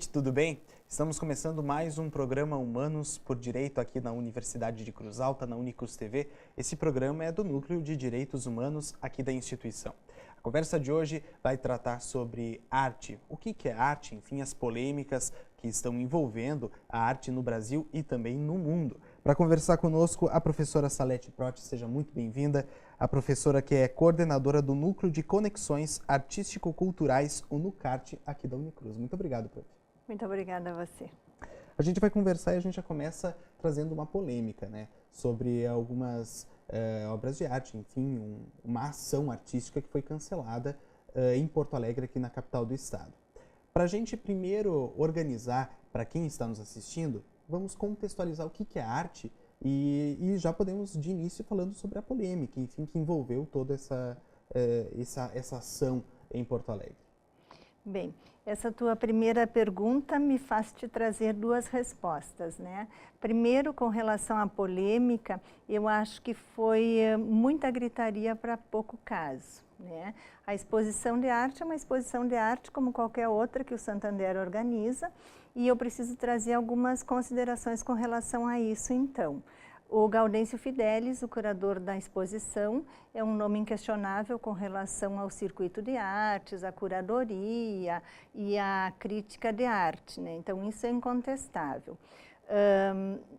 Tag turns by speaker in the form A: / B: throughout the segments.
A: gente, tudo bem? Estamos começando mais um programa Humanos por Direito aqui na Universidade de Cruz Alta, na Unicus TV. Esse programa é do Núcleo de Direitos Humanos aqui da instituição. A conversa de hoje vai tratar sobre arte, o que é arte, enfim, as polêmicas que estão envolvendo a arte no Brasil e também no mundo. Para conversar conosco, a professora Salete Protti, seja muito bem-vinda. A professora que é coordenadora do Núcleo de Conexões Artístico-Culturais, o NUCART, aqui da Unicruz. Muito obrigado, prof.
B: Muito obrigada a você.
A: A gente vai conversar e a gente já começa trazendo uma polêmica, né, sobre algumas obras de arte, enfim, uma ação artística que foi cancelada em Porto Alegre, aqui na capital do estado. Para a gente primeiro organizar, para quem está nos assistindo, vamos contextualizar o que é arte e já podemos de início falando sobre a polêmica, enfim, que envolveu toda essa ação em Porto Alegre.
B: Bem, essa tua primeira pergunta me faz te trazer duas respostas, né? Primeiro, com relação à polêmica, eu acho que foi muita gritaria para pouco caso, né? A exposição de arte é uma exposição de arte como qualquer outra que o Santander organiza, e eu preciso trazer algumas considerações com relação a isso, então. O Gaudêncio Fidelis, o curador da exposição, é um nome inquestionável com relação ao circuito de artes, à curadoria e à crítica de arte, né? Então, isso é incontestável.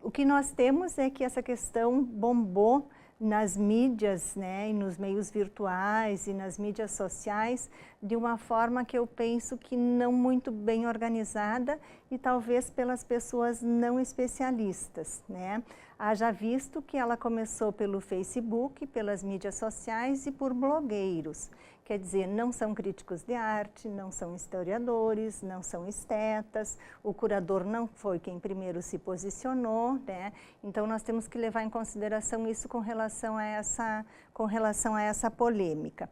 B: O que nós temos é que essa questão bombou nas mídias, né, e nos meios virtuais e nas mídias sociais de uma forma que eu penso que não muito bem organizada e talvez pelas pessoas não especialistas, né? Haja visto que ela começou pelo Facebook, pelas mídias sociais e por blogueiros. Quer dizer, não são críticos de arte, não são historiadores, não são estetas, o curador não foi quem primeiro se posicionou, né? Então nós temos que levar em consideração isso com relação a essa polêmica.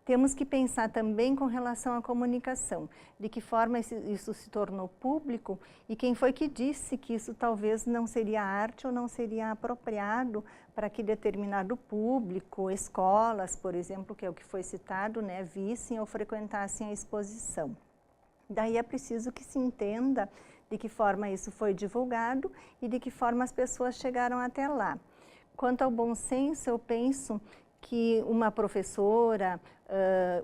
B: Temos que pensar também com relação à comunicação, de que forma isso se tornou público e quem foi que disse que isso talvez não seria arte ou não seria apropriado para que determinado público, escolas, por exemplo, que é o que foi citado, né, vissem ou frequentassem a exposição. Daí é preciso que se entenda de que forma isso foi divulgado e de que forma as pessoas chegaram até lá. Quanto ao bom senso, eu penso que uma professora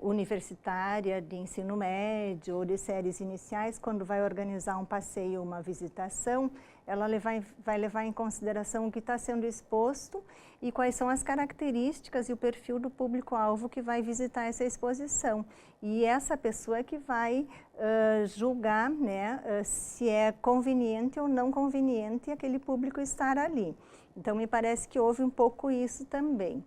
B: universitária de ensino médio ou de séries iniciais, quando vai organizar um passeio ou uma visitação, ela vai levar em consideração o que está sendo exposto e quais são as características e o perfil do público-alvo que vai visitar essa exposição. E essa pessoa é que vai julgar, né, se é conveniente ou não conveniente aquele público estar ali. Então, me parece que houve um pouco isso também.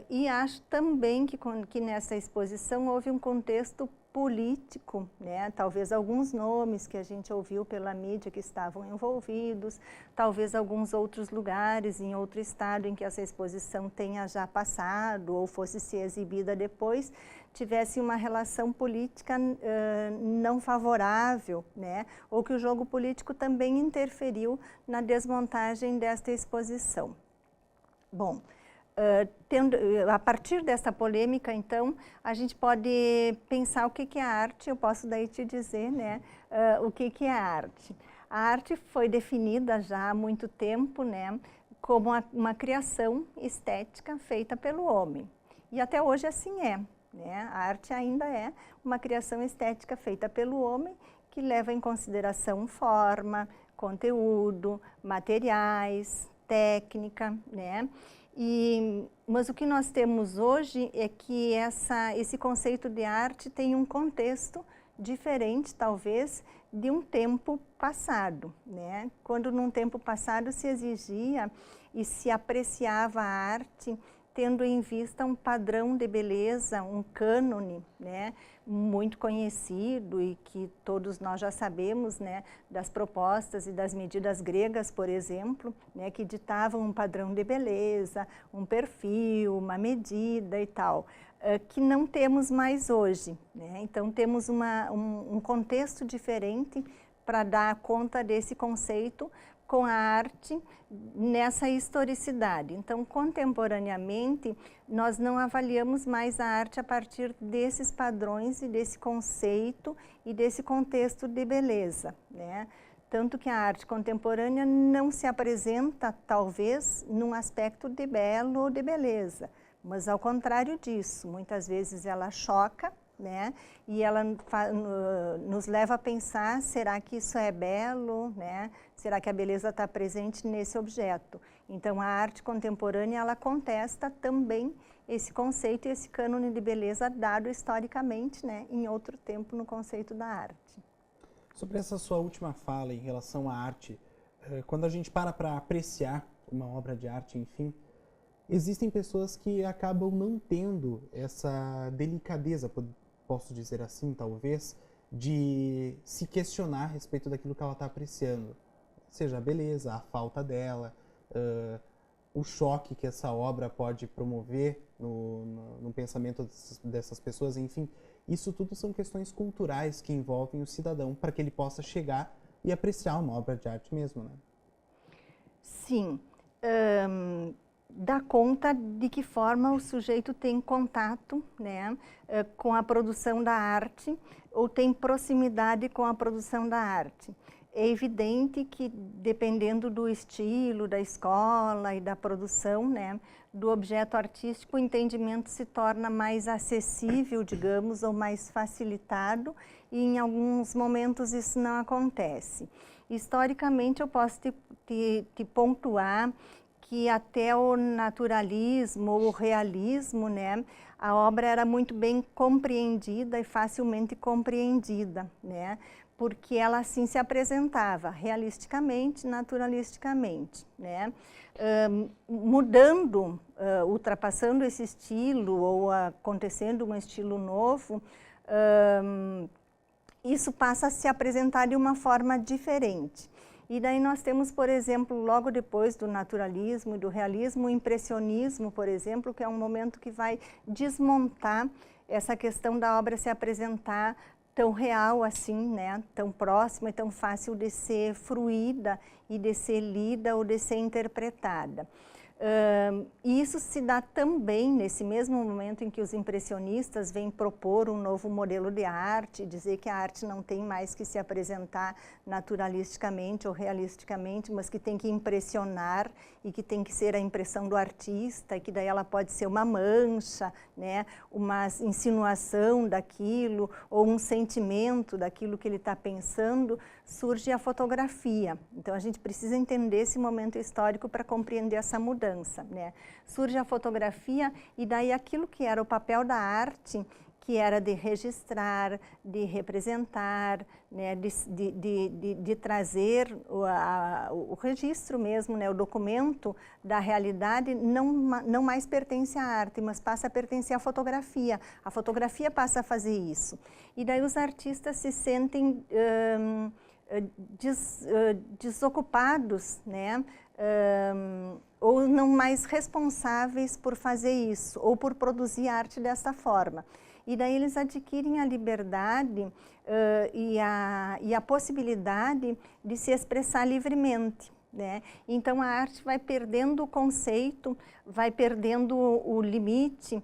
B: E acho também que nessa exposição houve um contexto político, né? Talvez alguns nomes que a gente ouviu pela mídia que estavam envolvidos, talvez alguns outros lugares em outro estado em que essa exposição tenha já passado ou fosse ser exibida depois, tivesse uma relação política não favorável, né? Ou que o jogo político também interferiu na desmontagem desta exposição. Bom, a partir dessa polêmica, então, a gente pode pensar o que é arte. Eu posso daí te dizer, né, o que é arte. A arte foi definida já há muito tempo, né, como uma criação estética feita pelo homem. E até hoje assim é, né? A arte ainda é uma criação estética feita pelo homem que leva em consideração forma, conteúdo, materiais, técnica, né? Mas o que nós temos hoje é que esse conceito de arte tem um contexto diferente, talvez, de um tempo passado, né? Quando num tempo passado se exigia e se apreciava a arte tendo em vista um padrão de beleza, um cânone, né, muito conhecido e que todos nós já sabemos, né, das propostas e das medidas gregas, por exemplo, né, que ditavam um padrão de beleza, um perfil, uma medida e tal, que não temos mais hoje, né? Então temos um contexto diferente para dar conta desse conceito com a arte nessa historicidade. Então, contemporaneamente, nós não avaliamos mais a arte a partir desses padrões e desse conceito e desse contexto de beleza, né? Tanto que a arte contemporânea não se apresenta, talvez, num aspecto de belo ou de beleza, mas ao contrário disso, muitas vezes ela choca, né? E ela nos leva a pensar, será que isso é belo, né? Será que a beleza está presente nesse objeto? Então, a arte contemporânea, ela contesta também esse conceito e esse cânone de beleza dado historicamente, né? Em outro tempo, no conceito da arte.
A: Sobre essa sua última fala em relação à arte, quando a gente para apreciar uma obra de arte, enfim, existem pessoas que acabam não tendo essa delicadeza, posso dizer assim, talvez, de se questionar a respeito daquilo que ela está apreciando. Seja a beleza, a falta dela, o choque que essa obra pode promover no pensamento dessas pessoas, enfim. Isso tudo são questões culturais que envolvem o cidadão para que ele possa chegar e apreciar uma obra de arte mesmo, né?
B: Sim. Dá conta de que forma o sujeito tem contato, né, com a produção da arte ou tem proximidade com a produção da arte. É evidente que, dependendo do estilo, da escola e da produção, né, do objeto artístico, o entendimento se torna mais acessível, digamos, ou mais facilitado, e em alguns momentos isso não acontece. Historicamente, eu posso te pontuar que até o naturalismo ou o realismo, né, a obra era muito bem compreendida e facilmente compreendida, né, porque ela assim se apresentava realisticamente, naturalisticamente, né. Mudando, ultrapassando esse estilo ou acontecendo um estilo novo, isso passa a se apresentar de uma forma diferente. E daí nós temos, por exemplo, logo depois do naturalismo e do realismo, o impressionismo, por exemplo, que é um momento que vai desmontar essa questão da obra se apresentar tão real assim, né? Tão próxima e tão fácil de ser fruída e de ser lida ou de ser interpretada. E isso se dá também nesse mesmo momento em que os impressionistas vêm propor um novo modelo de arte, dizer que a arte não tem mais que se apresentar naturalisticamente ou realisticamente, mas que tem que impressionar e que tem que ser a impressão do artista, e que daí ela pode ser uma mancha, né, uma insinuação daquilo ou um sentimento daquilo que ele está pensando. Surge a fotografia. Então a gente precisa entender esse momento histórico para compreender essa mudança, né? Surge a fotografia e daí aquilo que era o papel da arte, que era de registrar, de representar, né, de trazer o registro mesmo, né, o documento da realidade, não mais pertence à arte, mas passa a pertencer à fotografia. A fotografia passa a fazer isso. E daí os artistas se sentem desocupados, né? Ou não mais responsáveis por fazer isso, ou por produzir arte dessa forma. E daí eles adquirem a liberdade e a possibilidade de se expressar livremente, né? Então a arte vai perdendo o conceito, vai perdendo o limite,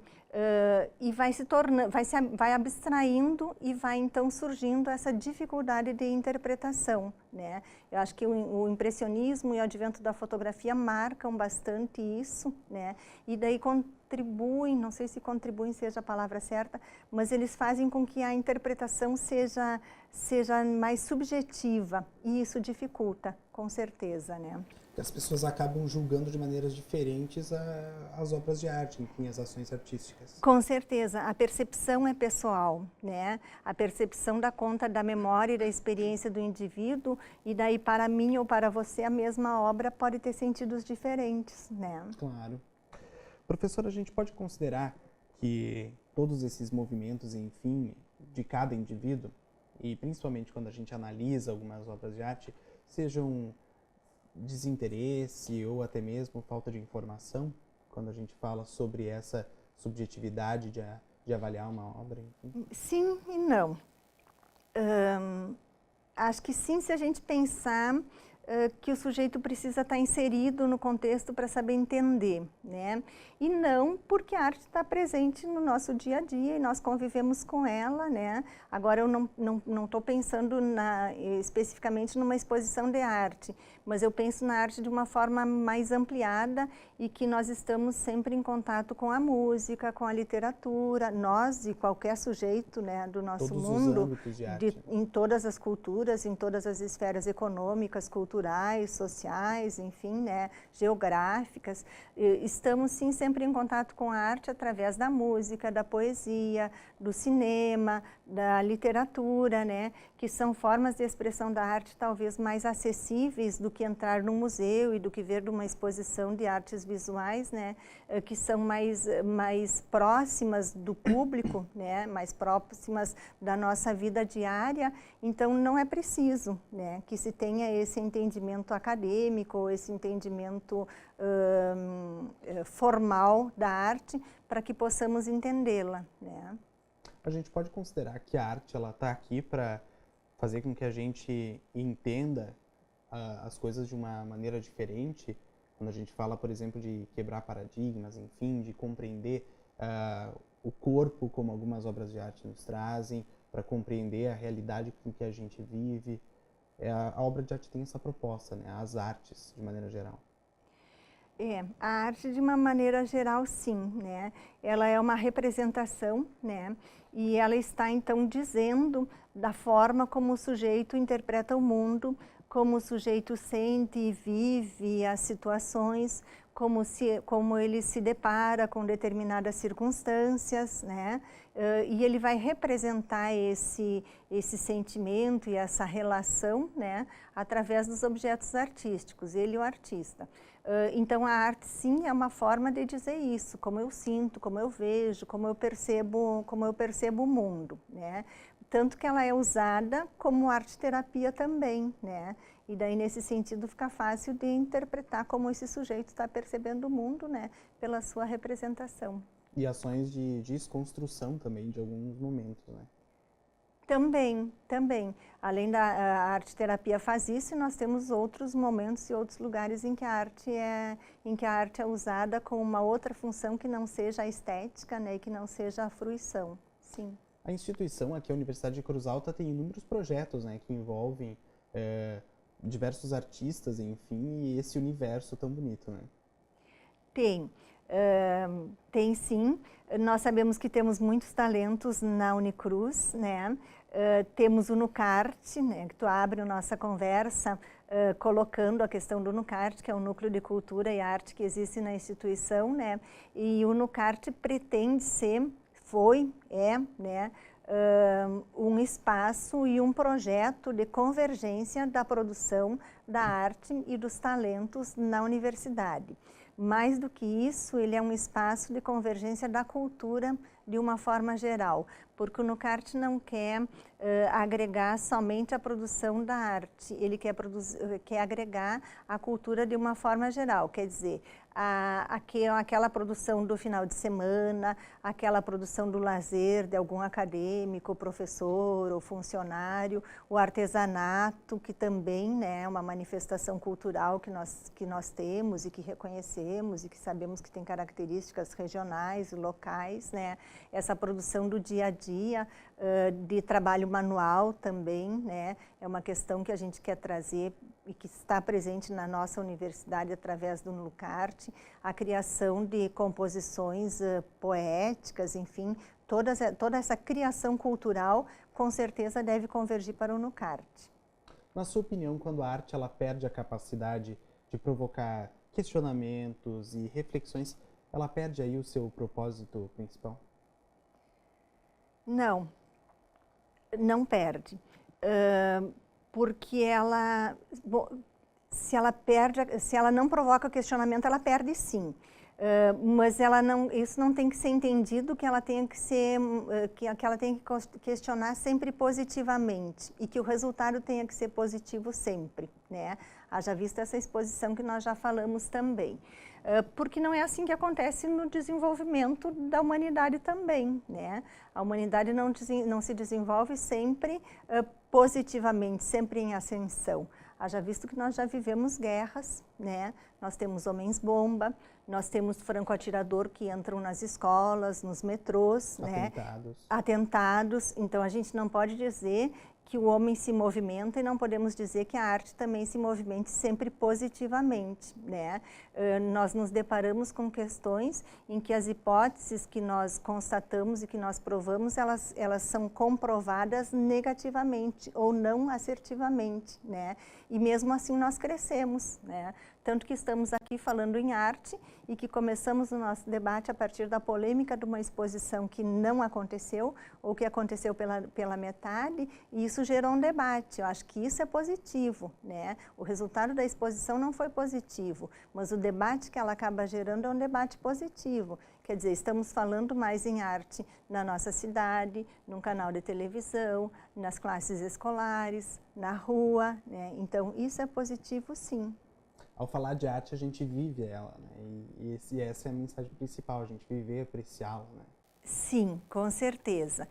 B: e vai se tornando, vai abstraindo e vai então surgindo essa dificuldade de interpretação, né? Eu acho que o impressionismo e o advento da fotografia marcam bastante isso, né? E daí contribuem, não sei se contribuem seja a palavra certa, mas eles fazem com que a interpretação seja mais subjetiva, e isso dificulta, com certeza, né?
A: As pessoas acabam julgando de maneiras diferentes as obras de arte, enfim, as ações artísticas.
B: Com certeza, a percepção é pessoal, né? A percepção dá conta da memória e da experiência do indivíduo, e daí para mim ou para você a mesma obra pode ter sentidos diferentes, né?
A: Claro. Professora, a gente pode considerar que todos esses movimentos, enfim, de cada indivíduo, e principalmente quando a gente analisa algumas obras de arte, sejam desinteresse ou até mesmo falta de informação, quando a gente fala sobre essa subjetividade de avaliar uma obra? Enfim.
B: Sim e não. Acho que sim, se a gente pensar que o sujeito precisa estar inserido no contexto para saber entender, né? E não porque a arte está presente no nosso dia a dia e nós convivemos com ela, né? Agora eu não estou pensando especificamente numa exposição de arte, mas eu penso na arte de uma forma mais ampliada e que nós estamos sempre em contato com a música, com a literatura, nós e qualquer sujeito, né, do nosso
A: Todos
B: mundo,
A: os âmbitos de arte.
B: em todas as culturas, em todas as esferas econômicas, culturais, sociais, enfim, né, geográficas. Estamos sim sempre em contato com a arte através da música, da poesia, do cinema, da literatura, né, que são formas de expressão da arte talvez mais acessíveis do que entrar num museu e do que ver numa exposição de artes visuais, né, que são mais próximas do público, né, mais próximas da nossa vida diária. Então não é preciso, né, que se tenha esse entendimento acadêmico ou esse entendimento formal da arte para que possamos entendê-la, né.
A: A gente pode considerar que a arte ela está aqui para fazer com que a gente entenda as coisas de uma maneira diferente, quando a gente fala, por exemplo, de quebrar paradigmas, enfim, de compreender o corpo, como algumas obras de arte nos trazem, para compreender a realidade com que a gente vive. A obra de arte tem essa proposta, né? As artes, de maneira geral.
B: A arte de uma maneira geral, sim, né? Ela é uma representação, né? E ela está, então, dizendo da forma como o sujeito interpreta o mundo, como o sujeito sente e vive as situações, como ele se depara com determinadas circunstâncias, né? E ele vai representar esse sentimento e essa relação, né? Através dos objetos artísticos, ele o artista. Então a arte sim é uma forma de dizer isso, como eu sinto, como eu vejo, como eu percebo o mundo, né? Tanto que ela é usada como arte-terapia também, né? E daí nesse sentido fica fácil de interpretar como esse sujeito está percebendo o mundo, né? Pela sua representação.
A: E ações de desconstrução também de alguns momentos, né?
B: Também. Além da arte-terapia faz isso, nós temos outros momentos e outros lugares em que a arte é usada com uma outra função que não seja a estética, né, e que não seja a fruição, sim.
A: A instituição aqui, a Universidade de Cruz Alta, tem inúmeros projetos, né, que envolvem diversos artistas, enfim, e esse universo tão bonito, né?
B: Tem sim. Nós sabemos que temos muitos talentos na Unicruz, né? Temos o NUCART, né, que tu abre a nossa conversa colocando a questão do NUCART, que é o Núcleo de Cultura e Arte que existe na instituição, né? E o NUCART pretende ser, né, um espaço e um projeto de convergência da produção da arte e dos talentos na universidade. Mais do que isso, ele é um espaço de convergência da cultura de uma forma geral, porque o NUCART não quer agregar somente a produção da arte, ele quer agregar a cultura de uma forma geral, quer dizer, aquela produção do final de semana, aquela produção do lazer de algum acadêmico, professor ou funcionário, o artesanato, que também, né, é uma manifestação cultural que nós temos e que reconhecemos e que sabemos que tem características regionais e locais, né? Essa produção do dia a dia, de trabalho manual também, né? É uma questão que a gente quer trazer e que está presente na nossa universidade através do NUCART, a criação de composições poéticas, enfim, toda essa criação cultural com certeza deve convergir para o NUCART.
A: Na sua opinião, quando a arte ela perde a capacidade de provocar questionamentos e reflexões, ela perde aí o seu propósito principal?
B: Não perde. Porque se ela não provoca questionamento, ela perde sim. Mas isso não tem que ser entendido que ela tenha que ela tem que questionar sempre positivamente e que o resultado tenha que ser positivo sempre, né? Haja vista essa exposição que nós já falamos também. Porque não é assim que acontece no desenvolvimento da humanidade também, né? A humanidade não se desenvolve sempre positivamente, sempre em ascensão. Haja visto que nós já vivemos guerras, né? Nós temos homens-bomba, nós temos franco-atirador que entram nas escolas, nos metrôs,
A: atentados.
B: Né? Atentados. Então, a gente não pode dizer que o homem se movimenta e não podemos dizer que a arte também se movimente sempre positivamente, né? Nós nos deparamos com questões em que as hipóteses que nós constatamos e que nós provamos, elas são comprovadas negativamente ou não assertivamente, né? E mesmo assim nós crescemos, né? Tanto que estamos aqui falando em arte e que começamos o nosso debate a partir da polêmica de uma exposição que não aconteceu ou que aconteceu pela metade, e isso gerou um debate. Eu acho que isso é positivo, né? O resultado da exposição não foi positivo, mas o debate que ela acaba gerando é um debate positivo. Quer dizer, estamos falando mais em arte na nossa cidade, num canal de televisão, nas classes escolares, na rua, né? Então, isso é positivo, sim.
A: Ao falar de arte, a gente vive ela, né? E essa é a mensagem principal, a gente viver, apreciá-la, né?
B: Sim, com certeza.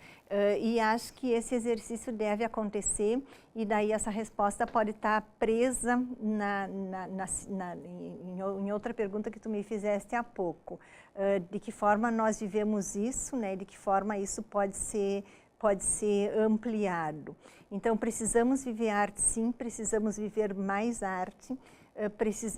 B: E acho que esse exercício deve acontecer, e daí essa resposta pode estar presa em outra pergunta que tu me fizeste há pouco. De que forma nós vivemos isso, né? De que forma isso pode ser ampliado. Então, precisamos viver arte, sim, precisamos viver mais arte.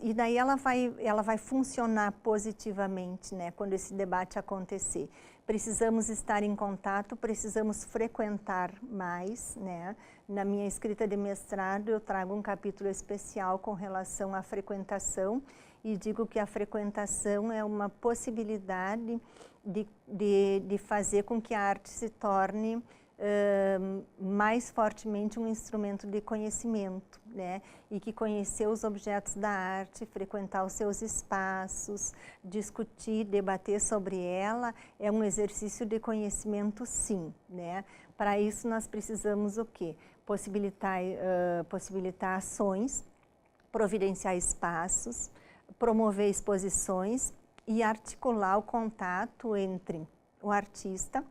B: E daí ela vai funcionar positivamente, né, quando esse debate acontecer. Precisamos estar em contato, precisamos frequentar mais, né? Na minha escrita de mestrado eu trago um capítulo especial com relação à frequentação, e digo que a frequentação é uma possibilidade de fazer com que a arte se torne mais fortemente um instrumento de conhecimento, né? E que conhecer os objetos da arte, frequentar os seus espaços, discutir, debater sobre ela, é um exercício de conhecimento, sim, né? Para isso nós precisamos o quê? Possibilitar ações, providenciar espaços, promover exposições e articular o contato entre o artista,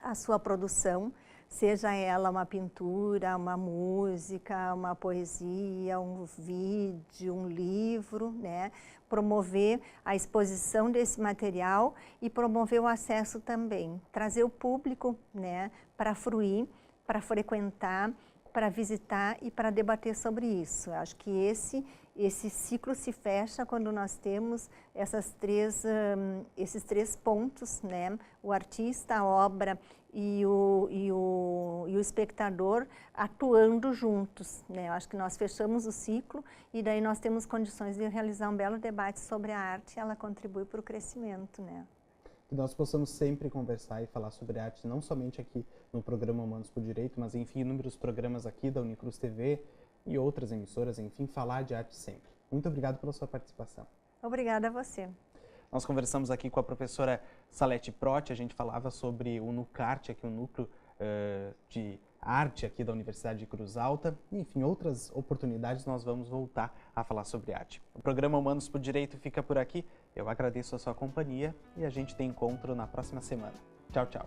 B: a sua produção, seja ela uma pintura, uma música, uma poesia, um vídeo, um livro, né? Promover a exposição desse material e promover o acesso também, trazer o público, né, para fruir, para frequentar, para visitar e para debater sobre isso. Eu acho que esse ciclo se fecha quando nós temos esses três pontos, né? O artista, a obra e o espectador atuando juntos, né? Eu acho que nós fechamos o ciclo e daí nós temos condições de realizar um belo debate sobre a arte, e ela contribui para o crescimento, né?
A: Que nós possamos sempre conversar e falar sobre arte, não somente aqui no programa Humanos por Direito, mas enfim, inúmeros programas aqui da Unicruz TV e outras emissoras, enfim, falar de arte sempre. Muito obrigado pela sua participação.
B: Obrigada a você.
A: Nós conversamos aqui com a professora Salete Protti, a gente falava sobre o NUCART, aqui o Núcleo de Arte aqui da Universidade de Cruz Alta. E, enfim, outras oportunidades nós vamos voltar a falar sobre arte. O programa Humanos por Direito fica por aqui. Eu agradeço a sua companhia e a gente tem encontro na próxima semana. Tchau, tchau.